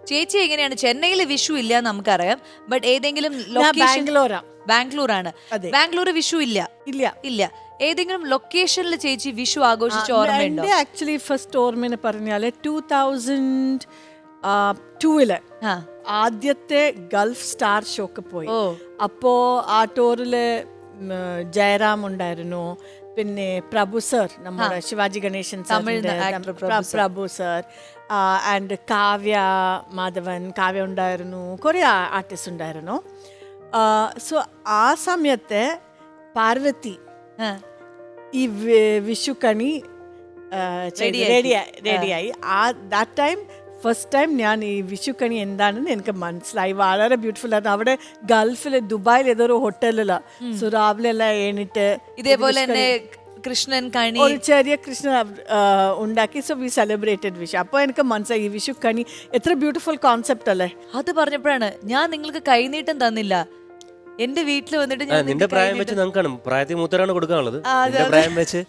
ചേച്ചി എങ്ങനെയാണ്? ചെന്നൈയിൽ വിഷു ഇല്ല നമുക്കറിയാം, ബട്ട് ഏതെങ്കിലും ബാംഗ്ലൂർ ആണ്. ബാംഗ്ലൂർ വിഷു ഇല്ല ഇല്ല. ഏതെങ്കിലും ലൊക്കേഷനിൽ ചേച്ചി വിഷു ആഘോഷിച്ച ഓർമ്മയുണ്ടോ? ആക്ച്വലി ഫസ്റ്റ് ഓർമ്മ പറഞ്ഞാല് 2002 ആദ്യത്തെ ഗൾഫ് സ്റ്റാർ ഷോക്ക് പോയി. അപ്പോ ആ ടൂറില് ജയറാം ഉണ്ടായിരുന്നു, പിന്നെ പ്രഭു സർ, നമ്മുടെ ശിവാജി ഗണേശൻ പ്രഭു സർ, ആൻഡ് കാവ്യ മാധവൻ, കാവ്യ ഉണ്ടായിരുന്നു, കുറേ ആർട്ടിസ്റ്റ് ഉണ്ടായിരുന്നു. സോ ആ സമയത്ത് പാർവതി ഈ വിഷുക്കണി റെഡിയായി. ആ ദാറ്റ് ടൈം ഫസ്റ്റ് ടൈം ഞാൻ ഈ വിഷുക്കണി എന്താണെന്ന് എനിക്ക് മനസ്സിലായി. വളരെ ബ്യൂട്ടിഫുൾ ആയിരുന്നു. അവിടെ ഗൾഫില് ദുബായിൽ ഏതൊരു ഹോട്ടലിലാണ്. സോ രാവിലെ എല്ലാം എണീറ്റ് ഇതേപോലെ തന്നെ കൃഷ്ണൻ കണി, ഒരു ചെറിയ കൃഷ്ണൻ ഉണ്ടാക്കി. So we celebrated Vishu. അപ്പോൾ എനിക്ക് മനസ്സിലായി ഈ വിഷു കണി എത്ര ബ്യൂട്ടിഫുൾ കോൺസെപ്റ്റ് അല്ലേ. അത് പറഞ്ഞപ്പോഴാണ് ഞാൻ നിങ്ങൾക്ക് കൈനീട്ടം തന്നില്ല. എന്റെ വീട്ടിൽ വന്നിട്ട് നിന്റെ പ്രായം വെച്ച് നമുക്ക് പ്രായത്തിൽ മൂത്തരാണ് കൊടുക്കാനുള്ളത്. പ്രായം വെച്ച്